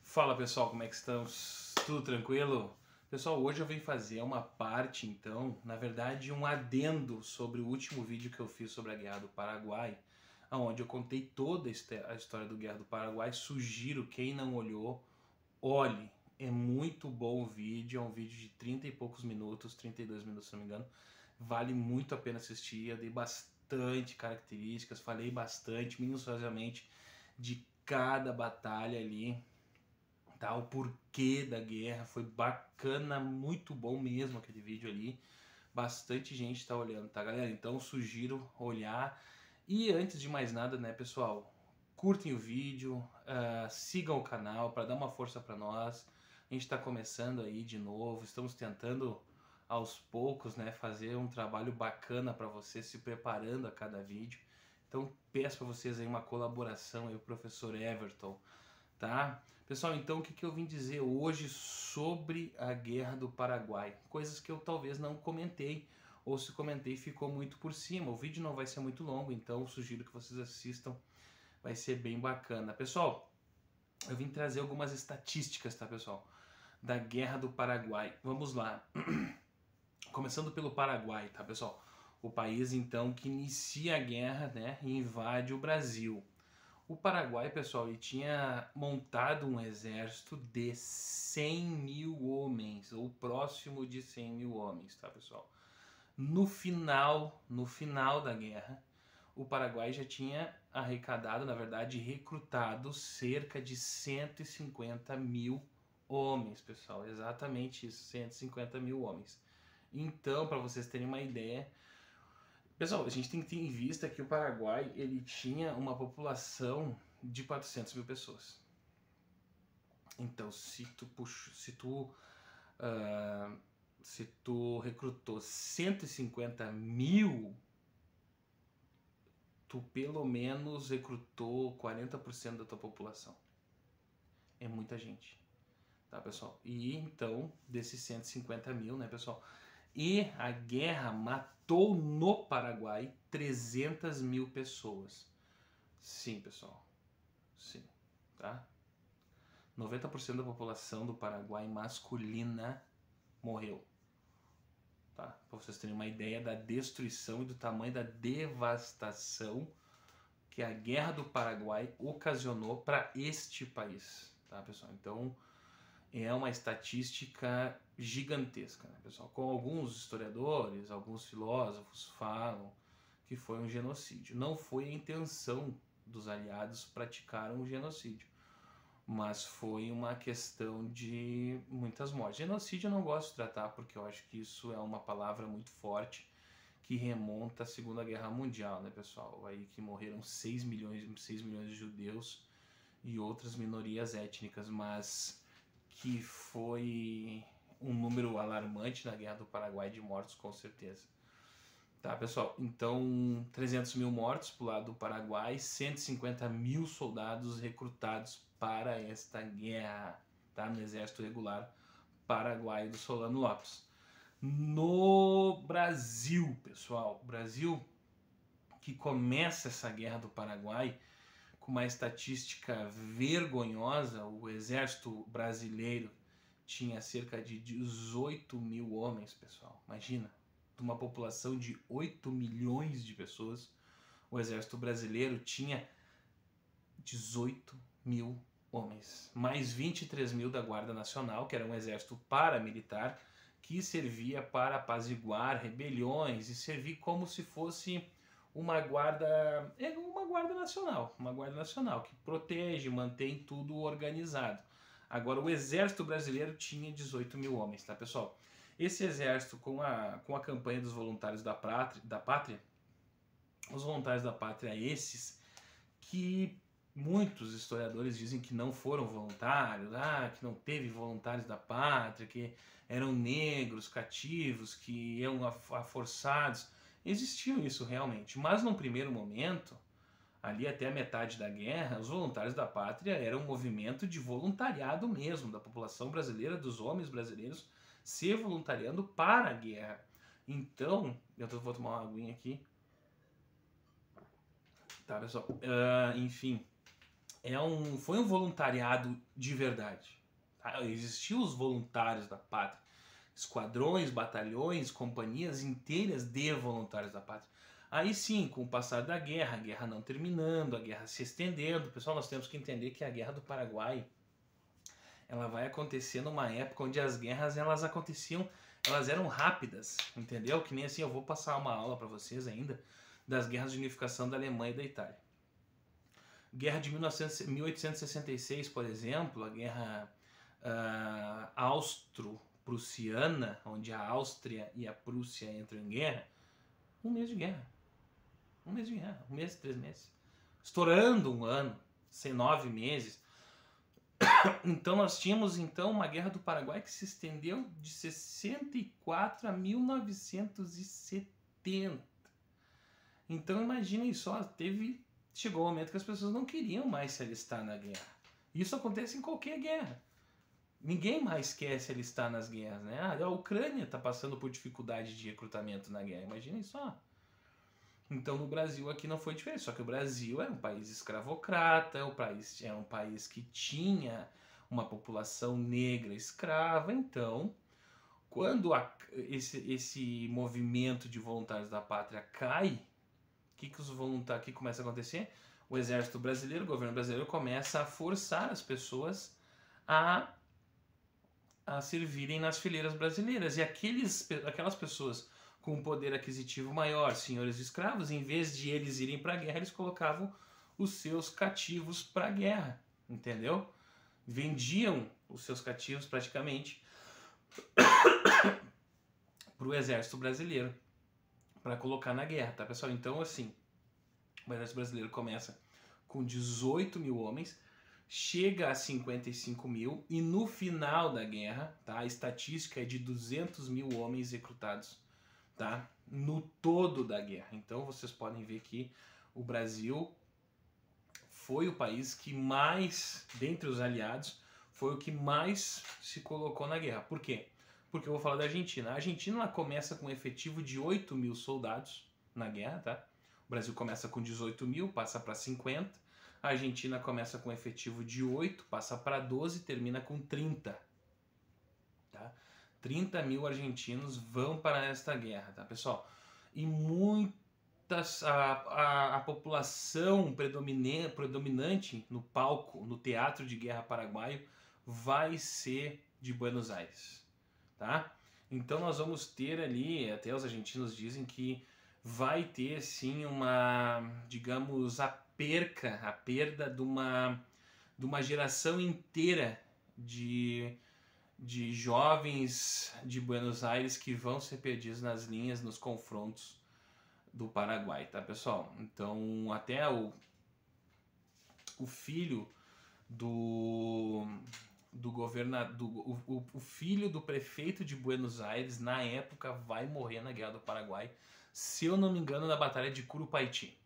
Fala pessoal, como é que estamos? Tudo tranquilo? Pessoal, hoje eu venho fazer uma parte então, na verdade um adendo sobre o último vídeo que eu fiz sobre a Guerra do Paraguai, onde eu contei toda a história do Guerra do Paraguai. Sugiro, quem não olhou, olhe, é muito bom o vídeo, é um vídeo de 30 e poucos minutos, 32 minutos se não me engano, vale muito a pena assistir. Eu dei bastante características, falei bastante, minuciosamente, de cada batalha ali, tá? O porquê da guerra. Foi bacana, muito bom mesmo aquele vídeo ali. Bastante gente tá olhando, tá, galera? Então sugiro olhar. E antes de mais nada, né, pessoal, curtem o vídeo, sigam o canal para dar uma força para nós. A gente está começando aí de novo, estamos tentando aos poucos, né, fazer um trabalho bacana para vocês, se preparando a cada vídeo. Então peço para vocês aí uma colaboração aí, o professor Everton, tá? Pessoal, então o que eu vim dizer hoje sobre a Guerra do Paraguai? Coisas que eu talvez não comentei, ou se comentei ficou muito por cima. O vídeo não vai ser muito longo, então sugiro que vocês assistam, vai ser bem bacana. Pessoal, eu vim trazer algumas estatísticas, tá, pessoal? Da Guerra do Paraguai. Vamos lá. Começando pelo Paraguai, tá, pessoal? O país, então, que inicia a guerra, né, e invade o Brasil. O Paraguai, pessoal, ele tinha montado um exército de 100 mil homens, ou próximo de 100 mil homens, tá, pessoal? No final da guerra, o Paraguai já tinha arrecadado, na verdade, recrutado cerca de 150 mil homens, pessoal. Exatamente isso, 150 mil homens. Então, para vocês terem uma ideia, pessoal, a gente tem que ter em vista que o Paraguai ele tinha uma população de 400 mil pessoas. Então, se tu recrutou 150 mil, tu pelo menos recrutou 40% da tua população. É muita gente, tá, pessoal? E então, desses 150 mil, né, pessoal? E a guerra matou no Paraguai 300 mil pessoas. Sim, pessoal. Sim, tá? 90% da população do Paraguai masculina morreu. Tá? Para vocês terem uma ideia da destruição e do tamanho da devastação que a Guerra do Paraguai ocasionou para este país. Tá, pessoal? Então, é uma estatística gigantesca, né, pessoal? Com alguns historiadores, alguns filósofos falam que foi um genocídio. Não foi a intenção dos aliados praticar um genocídio, mas foi uma questão de muitas mortes. Genocídio eu não gosto de tratar porque eu acho que isso é uma palavra muito forte que remonta à Segunda Guerra Mundial, né, pessoal? Aí que morreram 6 milhões de judeus e outras minorias étnicas, mas que foi um número alarmante na Guerra do Paraguai de mortos, com certeza. Tá, pessoal? Então, 300 mil mortos pro lado do Paraguai, 150 mil soldados recrutados para esta guerra, tá? No exército regular paraguaio do Solano Lopes. No Brasil, pessoal, o Brasil que começa essa Guerra do Paraguai com uma estatística vergonhosa. O exército brasileiro tinha cerca de 18 mil homens, pessoal. Imagina, de uma população de 8 milhões de pessoas, o exército brasileiro tinha 18 mil homens. Mais 23 mil da Guarda Nacional, que era um exército paramilitar, que servia para apaziguar rebeliões e servir como se fosse uma guarda nacional que protege, mantém tudo organizado. Agora, o exército brasileiro tinha 18 mil homens, tá, pessoal? Esse exército, com a campanha dos voluntários da pátria, os voluntários da pátria, esses que muitos historiadores dizem que não foram voluntários, que não teve voluntários da pátria, que eram negros, cativos, que iam forçados. Existiam isso realmente, mas num primeiro momento, ali até a metade da guerra, os voluntários da pátria eram um movimento de voluntariado mesmo, da população brasileira, dos homens brasileiros, se voluntariando para a guerra. Então, eu vou tomar uma aguinha aqui. Tá, pessoal? Enfim, foi um voluntariado de verdade. Tá? Existiam os voluntários da pátria, esquadrões, batalhões, companhias inteiras de voluntários da pátria. Aí sim, com o passar da guerra, a guerra não terminando, a guerra se estendendo, pessoal, nós temos que entender que a Guerra do Paraguai, ela vai acontecer numa época onde as guerras elas aconteciam, elas eram rápidas, entendeu? Que nem assim, eu vou passar uma aula para vocês ainda das guerras de unificação da Alemanha e da Itália. Guerra de 1866, por exemplo, a guerra austro-prussiana, onde a Áustria e a Prússia entram em guerra, um mês de guerra. Um mês de guerra, um mês, 3 meses. Estourando um ano, 9 meses. Então nós tínhamos então uma guerra do Paraguai que se estendeu de 64 a 1970. Então imaginem só, chegou o momento que as pessoas não queriam mais se alistar na guerra. Isso acontece em qualquer guerra. Ninguém mais quer se alistar nas guerras, né? A Ucrânia está passando por dificuldade de recrutamento na guerra, imaginem só. Então no Brasil aqui não foi diferente, só que o Brasil era um país escravocrata, era um país que tinha uma população negra escrava, então quando esse movimento de voluntários da pátria cai, o que os voluntários que começa a acontecer? O exército brasileiro, o governo brasileiro começa a forçar as pessoas a servirem nas fileiras brasileiras, e aquelas pessoas com um poder aquisitivo maior, senhores escravos, em vez de eles irem para a guerra, eles colocavam os seus cativos para a guerra, entendeu? Vendiam os seus cativos praticamente para o exército brasileiro, para colocar na guerra, tá, pessoal? Então, assim, o exército brasileiro começa com 18 mil homens, chega a 55 mil, e no final da guerra, tá, a estatística é de 200 mil homens recrutados, tá? No todo da guerra. Então vocês podem ver que o Brasil foi o país que mais, dentre os aliados, foi o que mais se colocou na guerra. Por quê? Porque eu vou falar da Argentina. A Argentina ela começa com um efetivo de 8 mil soldados na guerra, tá? O Brasil começa com 18 mil, passa para 50. A Argentina começa com um efetivo de 8, passa para 12, termina com 30. Tá? 30 mil argentinos vão para esta guerra, tá, pessoal? E a população predominante no palco, no teatro de guerra paraguaio, vai ser de Buenos Aires, tá? Então nós vamos ter ali, até os argentinos dizem que vai ter sim digamos, a perda de uma geração inteira de jovens de Buenos Aires que vão ser perdidos nas linhas, nos confrontos do Paraguai, tá, pessoal? Então, até o filho do o filho do prefeito de Buenos Aires, na época, vai morrer na Guerra do Paraguai, se eu não me engano, na Batalha de Curupaiti.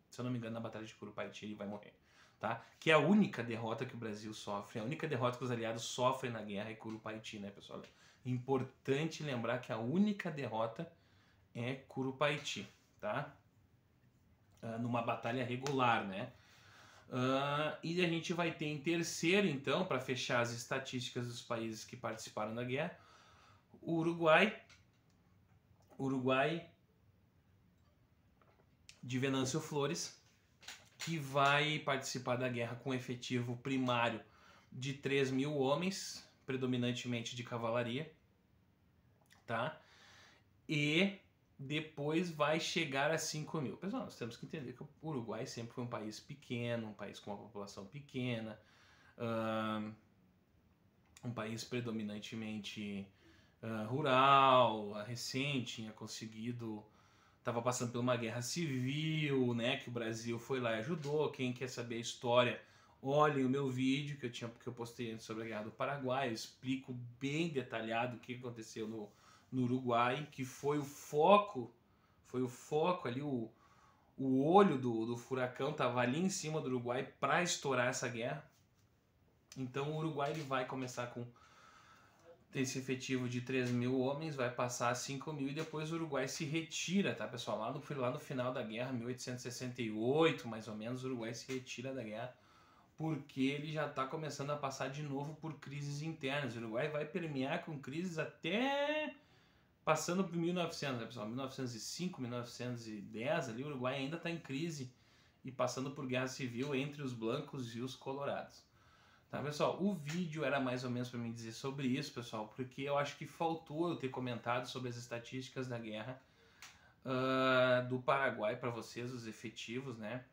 Se eu não me engano, na Batalha de Curupaiti ele vai morrer. Tá? Que é a única derrota que o Brasil sofre, a única derrota que os aliados sofrem na guerra é Curupaiti, né, pessoal? Importante lembrar que a única derrota é Curupaiti, tá? Numa batalha regular, né? E a gente vai ter em terceiro, então, para fechar as estatísticas dos países que participaram da guerra, o Uruguai de Venâncio Flores, que vai participar da guerra com efetivo primário de 3 mil homens, predominantemente de cavalaria, tá? E depois vai chegar a 5 mil. Pessoal, nós temos que entender que o Uruguai sempre foi um país pequeno, um país com uma população pequena, um país predominantemente rural, recente, tinha conseguido... Estava passando por uma guerra civil, né? Que o Brasil foi lá e ajudou. Quem quer saber a história, olhem o meu vídeo que eu postei antes sobre a Guerra do Paraguai. Eu explico bem detalhado o que aconteceu no Uruguai, que foi o foco ali, o olho do furacão estava ali em cima do Uruguai para estourar essa guerra. Então o Uruguai ele vai começar com esse efetivo de 3 mil homens, vai passar a 5 mil e depois o Uruguai se retira, tá, pessoal? Lá no final da guerra, 1868, mais ou menos, o Uruguai se retira da guerra porque ele já está começando a passar de novo por crises internas. O Uruguai vai permear com crises até passando por 1900, né, pessoal? 1905, 1910, ali o Uruguai ainda está em crise e passando por guerra civil entre os blancos e os colorados. Tá, pessoal? O vídeo era mais ou menos para me dizer sobre isso, pessoal, porque eu acho que faltou eu ter comentado sobre as estatísticas da guerra do Paraguai para vocês, os efetivos, né?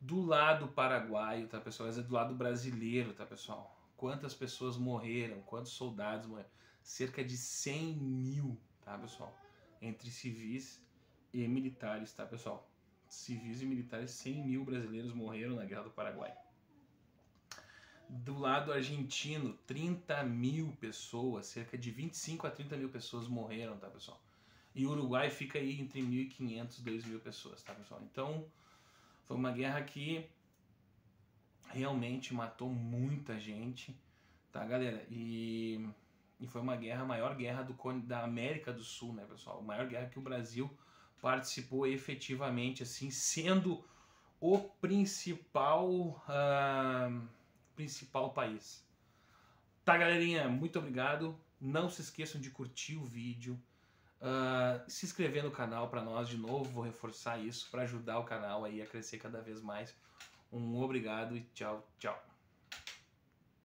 Do lado paraguaio, tá, pessoal? Mas é do lado brasileiro, tá, pessoal? Quantas pessoas morreram, quantos soldados morreram? Cerca de 100 mil, tá, pessoal? Entre civis e militares, tá, pessoal? Civis e militares, 100 mil brasileiros morreram na Guerra do Paraguai. Do lado argentino, 30 mil pessoas, cerca de 25 a 30 mil pessoas morreram, tá, pessoal? E o Uruguai fica aí entre 1.500 e 2.000 pessoas, tá, pessoal? Então, foi uma guerra que realmente matou muita gente, tá, galera? E foi uma guerra, a maior guerra da América do Sul, né, pessoal? A maior guerra que o Brasil participou efetivamente, assim, sendo o principal país. Tá, galerinha? Muito obrigado. Não se esqueçam de curtir o vídeo, se inscrever no canal para nós de novo, vou reforçar isso para ajudar o canal aí a crescer cada vez mais. Um obrigado e tchau, tchau.